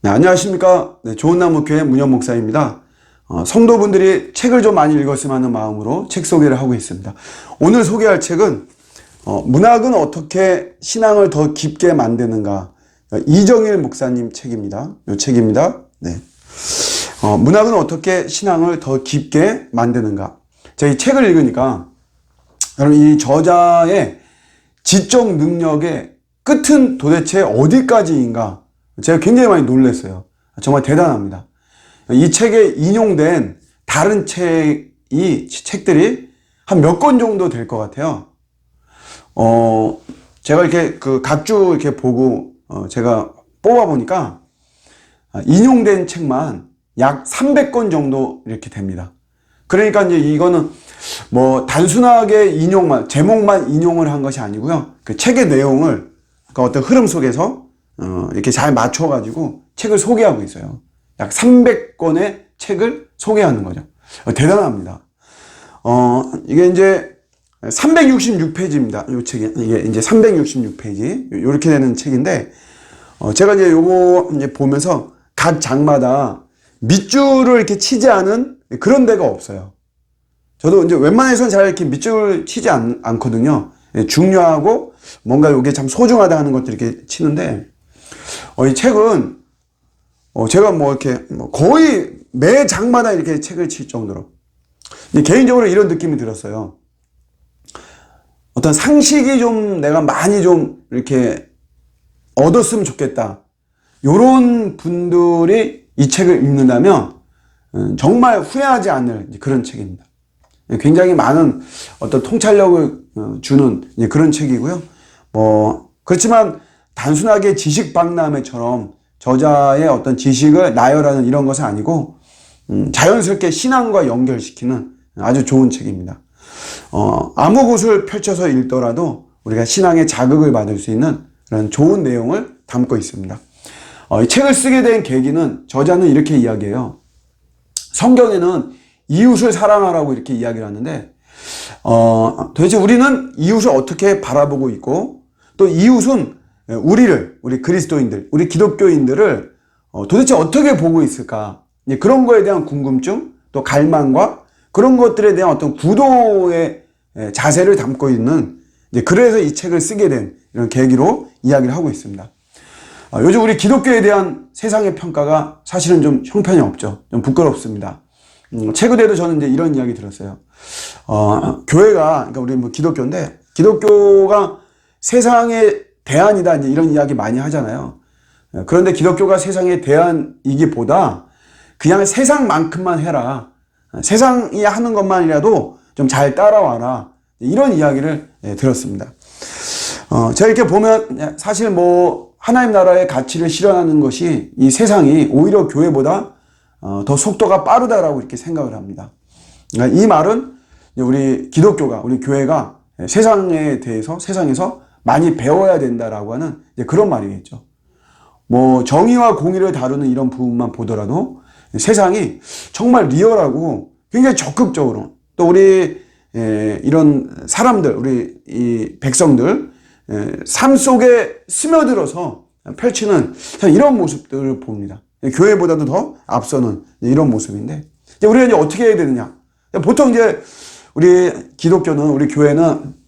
네, 안녕하십니까. 네, 좋은나무교회 문현 목사입니다. 성도분들이 책을 좀 많이 읽었으면 하는 마음으로 책 소개를 하고 있습니다. 오늘 소개할 책은 문학은 어떻게 신앙을 더 깊게 만드는가, 이정일 목사님 책입니다. 이 책입니다. 네. 문학은 어떻게 신앙을 더 깊게 만드는가. 제가 이 책을 읽으니까 여러분, 이 저자의 지적 능력의 끝은 도대체 어디까지인가, 제가 굉장히 많이 놀랐어요. 정말 대단합니다. 이 책에 인용된 다른 책들이 한 몇 권 정도 될 것 같아요. 제가 이렇게 각주 이렇게 보고, 제가 뽑아보니까, 인용된 책만 약 300권 정도 이렇게 됩니다. 그러니까 이제 이거는 뭐 단순하게 제목만 인용을 한 것이 아니고요. 그 책의 내용을 그 어떤 흐름 속에서 이렇게 잘 맞춰가지고 책을 소개하고 있어요. 약 300권의 책을 소개하는 거죠. 대단합니다. 이게 이제 366페이지입니다. 이 책이. 이게 이제 366페이지. 이렇게 되는 책인데, 제가 이제 요거 이제 보면서 각 장마다 밑줄을 이렇게 치지 않은 그런 데가 없어요. 저도 이제 웬만해서는 잘 이렇게 밑줄을 치지 않거든요. 중요하고 뭔가 이게 참 소중하다 하는 것들 이렇게 치는데, 이 책은, 제가 뭐 이렇게 거의 매 장마다 이렇게 책을 칠 정도로, 개인적으로 이런 느낌이 들었어요. 어떤 상식이 좀 내가 많이 좀 이렇게 얻었으면 좋겠다. 요런 분들이 이 책을 읽는다면 정말 후회하지 않을 그런 책입니다. 굉장히 많은 어떤 통찰력을 주는 그런 책이고요. 그렇지만 단순하게 지식박람회처럼 저자의 어떤 지식을 나열하는 이런 것은 아니고, 자연스럽게 신앙과 연결시키는 아주 좋은 책입니다. 아무 곳을 펼쳐서 읽더라도 우리가 신앙의 자극을 받을 수 있는 그런 좋은 내용을 담고 있습니다. 이 책을 쓰게 된 계기는, 저자는 이렇게 이야기해요. 성경에는 이웃을 사랑하라고 이렇게 이야기를 하는데, 도대체 우리는 이웃을 어떻게 바라보고 있고, 또 이웃은 우리 그리스도인들, 우리 기독교인들을 도대체 어떻게 보고 있을까? 그런 거에 대한 궁금증, 또 갈망과 그런 것들에 대한 어떤 구도의 자세를 담고 있는, 그래서 이 책을 쓰게 된 이런 계기로 이야기를 하고 있습니다. 요즘 우리 기독교에 대한 세상의 평가가 사실은 좀 형편이 없죠. 좀 부끄럽습니다. 최근에도 저는 이제 이런 이야기 들었어요. 교회가, 그러니까 우리 뭐 기독교인데, 기독교가 세상의 대안이다, 이제 이런 이야기 많이 하잖아요. 그런데 기독교가 세상의 대안이기보다 그냥 세상만큼만 해라. 세상이 하는 것만이라도 좀 잘 따라와라. 이런 이야기를 들었습니다. 제가 이렇게 보면 사실 뭐 하나님 나라의 가치를 실현하는 것이 이 세상이 오히려 교회보다 더 속도가 빠르다라고 이렇게 생각을 합니다. 이 말은 우리 기독교가, 우리 교회가 세상에 대해서, 세상에서 많이 배워야 된다라고 하는 그런 말이겠죠. 뭐 정의와 공의를 다루는 이런 부분만 보더라도 세상이 정말 리얼하고 굉장히 적극적으로, 또 우리 이런 사람들, 우리 이 백성들 삶 속에 스며들어서 펼치는 이런 모습들을 봅니다. 교회보다도 더 앞서는 이런 모습인데, 우리가 이제 어떻게 해야 되느냐? 보통 이제 우리 기독교는, 우리 교회는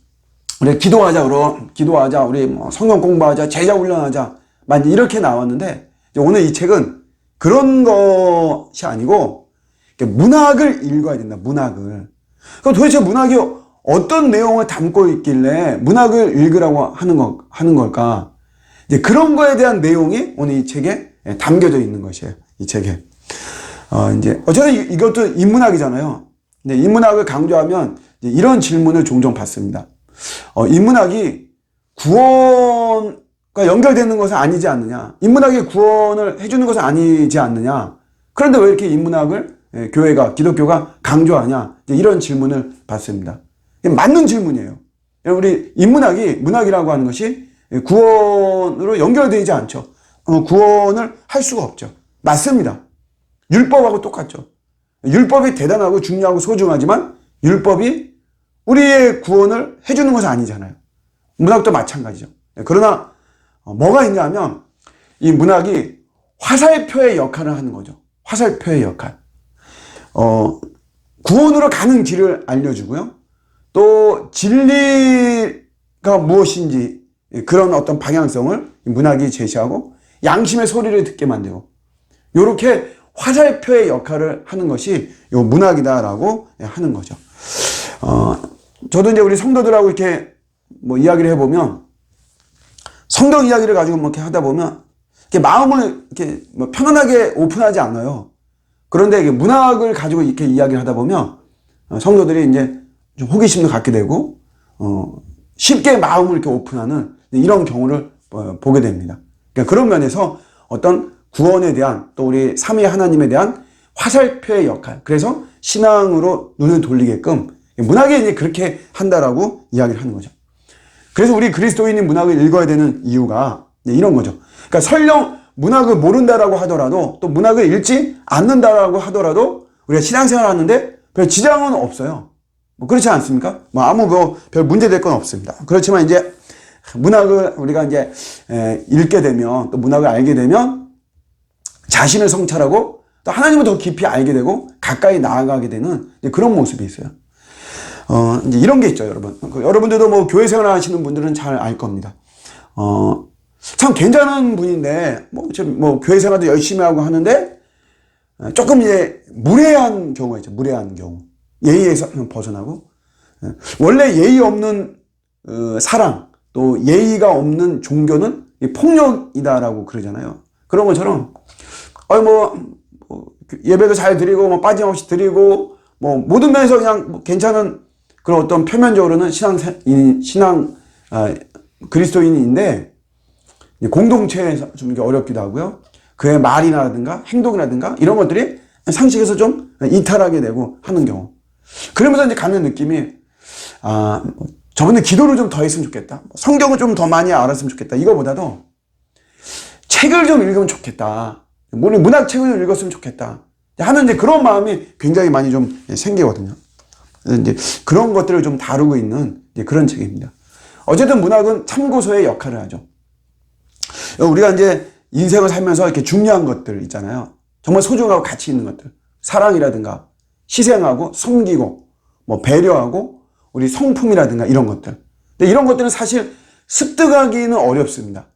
우리 기도하자, 우리 뭐 성경 공부하자, 제자 훈련하자, 이렇게 나왔는데, 오늘 이 책은 그런 것이 아니고 문학을 읽어야 된다. 문학을. 그럼 도대체 문학이 어떤 내용을 담고 있길래 문학을 읽으라고 하는 걸까? 이제 그런 거에 대한 내용이 오늘 이 책에 담겨져 있는 것이에요. 이 책에. 이제 어쨌든 이것도 인문학이잖아요. 근데 인문학을 강조하면 이런 질문을 종종 받습니다. 인문학이 구원과 연결되는 것은 아니지 않느냐? 인문학이 구원을 해주는 것은 아니지 않느냐? 그런데 왜 이렇게 인문학을 교회가, 기독교가 강조하냐? 이런 질문을 받습니다. 맞는 질문이에요. 우리 문학이라고 하는 것이 구원으로 연결되지 않죠. 구원을 할 수가 없죠. 맞습니다. 율법하고 똑같죠. 율법이 대단하고 중요하고 소중하지만 율법이 우리의 구원을 해주는 것은 아니잖아요. 문학도 마찬가지죠. 그러나 뭐가 있냐 하면 이 문학이 화살표의 역할을 하는 거죠. 화살표의 역할. 구원으로 가는 길을 알려주고요. 또 진리가 무엇인지 그런 어떤 방향성을 문학이 제시하고 양심의 소리를 듣게 만들고 이렇게 화살표의 역할을 하는 것이 요 문학이다라고 하는 거죠. 저도 이제 우리 성도들하고 이렇게 뭐 이야기를 해보면 성경 이야기를 가지고 뭐 이렇게 하다 보면 이렇게 마음을 이렇게 뭐 편안하게 오픈하지 않아요. 그런데 이게 문학을 가지고 이렇게 이야기를 하다 보면 성도들이 이제 좀 호기심도 갖게 되고 쉽게 마음을 이렇게 오픈하는 이런 경우를 보게 됩니다. 그러니까 그런 면에서 어떤 구원에 대한 또 우리 삼위 하나님에 대한 화살표의 역할, 그래서 신앙으로 눈을 돌리게끔 문학이 이제 그렇게 한다라고 이야기를 하는 거죠. 그래서 우리 그리스도인이 문학을 읽어야 되는 이유가 이런 거죠. 그러니까 설령 문학을 모른다라고 하더라도 또 문학을 읽지 않는다라고 하더라도 우리가 신앙생활을 하는데 별 지장은 없어요. 뭐 그렇지 않습니까? 뭐 아무 별 문제될 건 없습니다. 그렇지만 이제 문학을 우리가 이제 읽게 되면 또 문학을 알게 되면 자신을 성찰하고 또 하나님을 더 깊이 알게 되고 가까이 나아가게 되는 그런 모습이 있어요. 이제 이런 게 있죠, 여러분. 여러분들도 뭐 교회 생활 하시는 분들은 잘 알 겁니다. 참 괜찮은 분인데, 뭐 교회 생활도 열심히 하고 하는데, 조금 이제 무례한 경우가 있죠, 무례한 경우. 예의에서 벗어나고. 원래 예의 없는 사랑, 또 예의가 없는 종교는 폭력이다라고 그러잖아요. 그런 것처럼, 예배도 잘 드리고, 뭐 빠짐없이 드리고, 뭐 모든 면에서 그냥 괜찮은 그런 어떤 표면적으로는 그리스도인인데 공동체에서 좀 이게 어렵기도 하고요. 그의 말이라든가 행동이라든가 이런 것들이 상식에서 좀 이탈하게 되고 하는 경우. 그러면서 이제 갖는 느낌이 저분들 기도를 좀 더 했으면 좋겠다. 성경을 좀 더 많이 알았으면 좋겠다. 이거보다도 책을 좀 읽으면 좋겠다. 문학책을 좀 읽었으면 좋겠다. 하는 이제 그런 마음이 굉장히 많이 좀 생기거든요. 이제 그런 것들을 좀 다루고 있는 그런 책입니다. 어쨌든 문학은 참고서의 역할을 하죠. 우리가 이제 인생을 살면서 이렇게 중요한 것들 있잖아요. 정말 소중하고 가치 있는 것들. 사랑이라든가 희생하고 섬기고 뭐 배려하고 우리 성품이라든가 이런 것들. 근데 이런 것들은 사실 습득하기는 어렵습니다.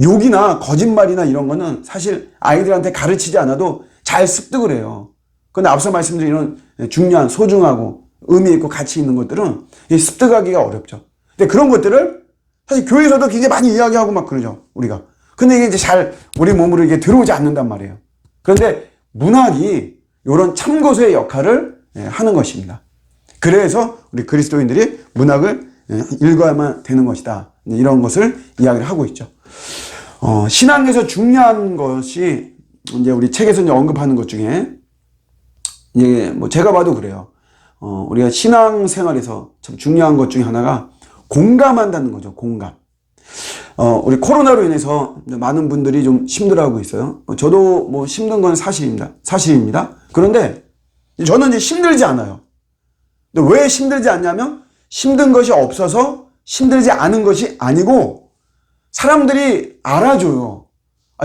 욕이나 거짓말이나 이런 거는 사실 아이들한테 가르치지 않아도 잘 습득을 해요. 그런데 앞서 말씀드린 이런 중요한, 소중하고 의미 있고 가치 있는 것들은 습득하기가 어렵죠. 근데 그런 것들을 사실 교회에서도 굉장히 많이 이야기하고 막 그러죠, 우리가. 근데 이게 이제 잘 우리 몸으로 이게 들어오지 않는단 말이에요. 그런데 문학이 이런 참고서의 역할을 하는 것입니다. 그래서 우리 그리스도인들이 문학을 읽어야만 되는 것이다. 이런 것을 이야기를 하고 있죠. 신앙에서 중요한 것이 이제 우리 책에서 이제 언급하는 것 중에 이제 뭐 제가 봐도 그래요. 우리가 신앙생활에서 참 중요한 것 중에 하나가 공감한다는 거죠. 공감. 우리 코로나로 인해서 많은 분들이 좀 힘들어하고 있어요. 저도 뭐 힘든 건 사실입니다. 그런데 저는 이제 힘들지 않아요. 근데 왜 힘들지 않냐면 힘든 것이 없어서 힘들지 않은 것이 아니고 사람들이 알아줘요.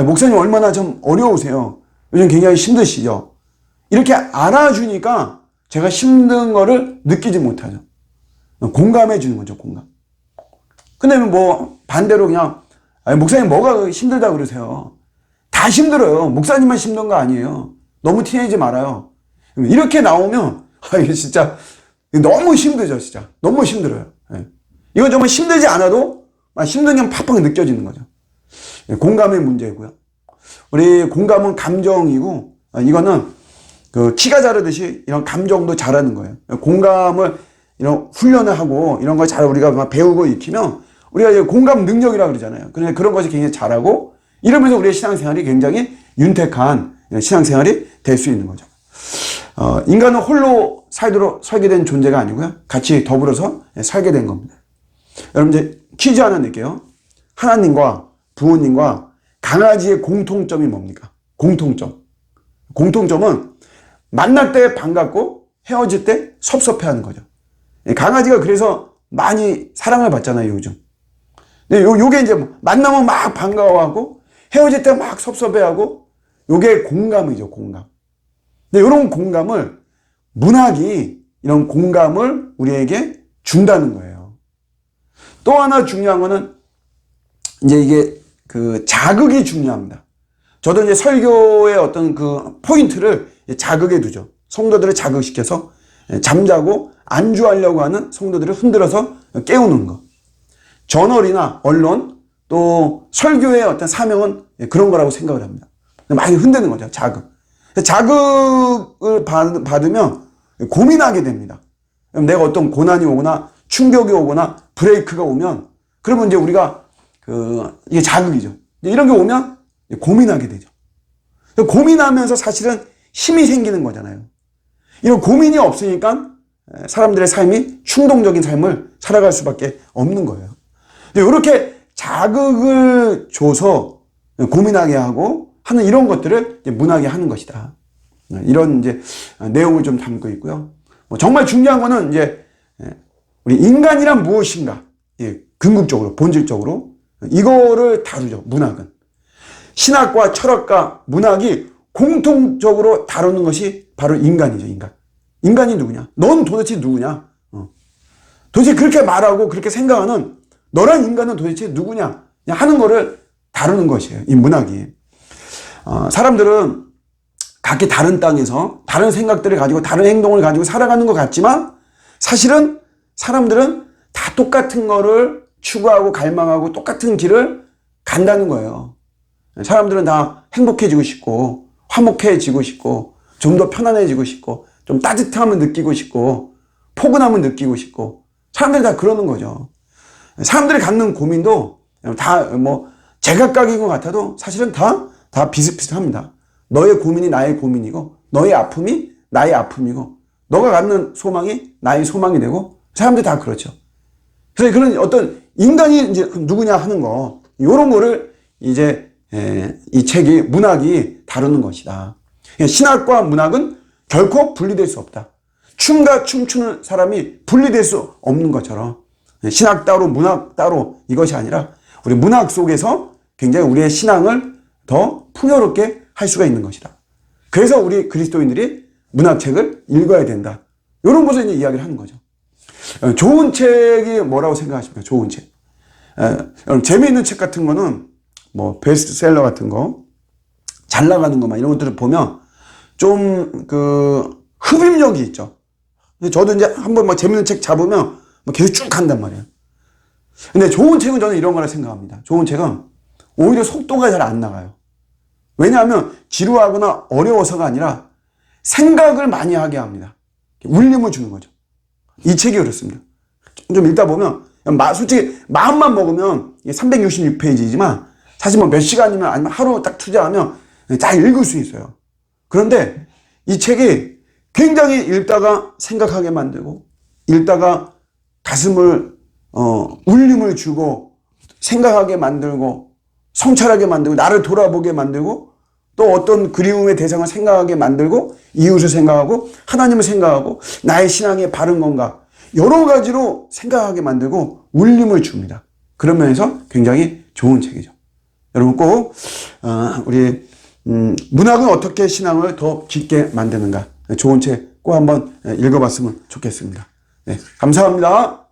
목사님 얼마나 좀 어려우세요. 요즘 굉장히 힘드시죠. 이렇게 알아주니까 제가 힘든 거를 느끼지 못하죠. 공감해 주는 거죠, 공감. 근데 뭐 반대로 그냥 목사님 뭐가 힘들다 그러세요. 다 힘들어요. 목사님만 힘든 거 아니에요. 너무 티내지 말아요. 이렇게 나오면 이게 진짜 너무 힘들죠, 진짜. 너무 힘들어요. 이건 정말 힘들지 않아도 힘든 게 팍팍 느껴지는 거죠. 공감의 문제고요. 우리 공감은 감정이고 이거는 그 키가 자르듯이 이런 감정도 자라는 거예요. 공감을 이런 훈련을 하고 이런 걸 잘 우리가 막 배우고 익히면 우리가 이제 공감 능력이라 그러잖아요. 그러니까 그런 것이 굉장히 잘하고 이러면서 우리의 신앙생활이 굉장히 윤택한 신앙생활이 될 수 있는 거죠. 인간은 홀로 살도록 설계된 존재가 아니고요. 같이 더불어서 살게 된 겁니다. 여러분 이제 퀴즈 하나 낼게요. 하나님과 부모님과 강아지의 공통점이 뭡니까? 공통점. 공통점은 만날 때 반갑고 헤어질 때 섭섭해하는 거죠. 강아지가 그래서 많이 사랑을 받잖아요, 요즘. 근데 요게 이제 만나면 막 반가워하고 헤어질 때 막 섭섭해하고, 요게 공감이죠, 공감. 근데 이런 공감을, 문학이 이런 공감을 우리에게 준다는 거예요. 또 하나 중요한 거는, 이제 이게 그 자극이 중요합니다. 저도 이제 설교의 어떤 그 포인트를 자극에 두죠. 성도들을 자극시켜서 잠자고 안주하려고 하는 성도들을 흔들어서 깨우는 거. 저널이나 언론, 또 설교의 어떤 사명은 그런 거라고 생각을 합니다. 많이 흔드는 거죠, 자극. 자극을 받으면 고민하게 됩니다. 내가 어떤 고난이 오거나 충격이 오거나 브레이크가 오면, 그러면 이제 우리가 이게 자극이죠. 이런 게 오면 고민하게 되죠. 고민하면서 사실은 힘이 생기는 거잖아요. 이런 고민이 없으니까 사람들의 삶이 충동적인 삶을 살아갈 수밖에 없는 거예요. 이렇게 자극을 줘서 고민하게 하고 하는 이런 것들을 문학이 하는 것이다. 이런 이제 내용을 좀 담고 있고요. 정말 중요한 거는 이제 우리 인간이란 무엇인가, 궁극적으로, 본질적으로 이거를 다루죠, 문학은. 신학과 철학과 문학이 공통적으로 다루는 것이 바로 인간이죠, 인간. 인간이 누구냐? 넌 도대체 누구냐? 도대체 그렇게 말하고 그렇게 생각하는 너란 인간은 도대체 누구냐? 하는 거를 다루는 것이에요, 이 문학이. 사람들은 각기 다른 땅에서 다른 생각들을 가지고 다른 행동을 가지고 살아가는 것 같지만, 사실은 사람들은 다 똑같은 거를 추구하고 갈망하고 똑같은 길을 간다는 거예요. 사람들은 다 행복해지고 싶고 화목해지고 싶고 좀 더 편안해지고 싶고 좀 따뜻함을 느끼고 싶고 포근함을 느끼고 싶고, 사람들이 다 그러는 거죠. 사람들이 갖는 고민도 다 뭐 제각각인 것 같아도 사실은 다 비슷비슷합니다. 너의 고민이 나의 고민이고, 너의 아픔이 나의 아픔이고, 너가 갖는 소망이 나의 소망이 되고, 사람들이 다 그렇죠. 그래서 그런 어떤 인간이 이제 누구냐 하는 거, 요런 거를 이제 이 책이, 문학이 다루는 것이다. 신학과 문학은 결코 분리될 수 없다. 춤과 춤추는 사람이 분리될 수 없는 것처럼 신학 따로 문학 따로 이것이 아니라 우리 문학 속에서 굉장히 우리의 신앙을 더 풍요롭게 할 수가 있는 것이다. 그래서 우리 그리스도인들이 문학책을 읽어야 된다. 이런 것을 이제 이야기를 하는 거죠. 좋은 책이 뭐라고 생각하십니까? 좋은 책. 여러분, 재미있는 책 같은 거는 뭐 베스트셀러 같은 거, 잘 나가는 것만 이런 것들을 보면 좀 흡입력이 있죠. 저도 이제 한번 뭐 재밌는 책 잡으면 뭐 계속 쭉 간단 말이에요. 근데 좋은 책은 저는 이런 거라 생각합니다. 좋은 책은 오히려 속도가 잘 안 나가요. 왜냐하면 지루하거나 어려워서가 아니라 생각을 많이 하게 합니다. 울림을 주는 거죠. 이 책이 그렇습니다. 좀 읽다 보면 솔직히 마음만 먹으면 366페이지지만 사실 뭐 몇 시간이면 아니면 하루 딱 투자하면 다 읽을 수 있어요. 그런데 이 책이 굉장히 읽다가 생각하게 만들고, 읽다가 가슴을 울림을 주고 생각하게 만들고 성찰하게 만들고 나를 돌아보게 만들고 또 어떤 그리움의 대상을 생각하게 만들고 이웃을 생각하고 하나님을 생각하고 나의 신앙이 바른 건가 여러 가지로 생각하게 만들고 울림을 줍니다. 그런 면에서 굉장히 좋은 책이죠. 여러분 꼭 우리 문학은 어떻게 신앙을 더 깊게 만드는가, 좋은 책 꼭 한번 읽어봤으면 좋겠습니다. 네, 감사합니다.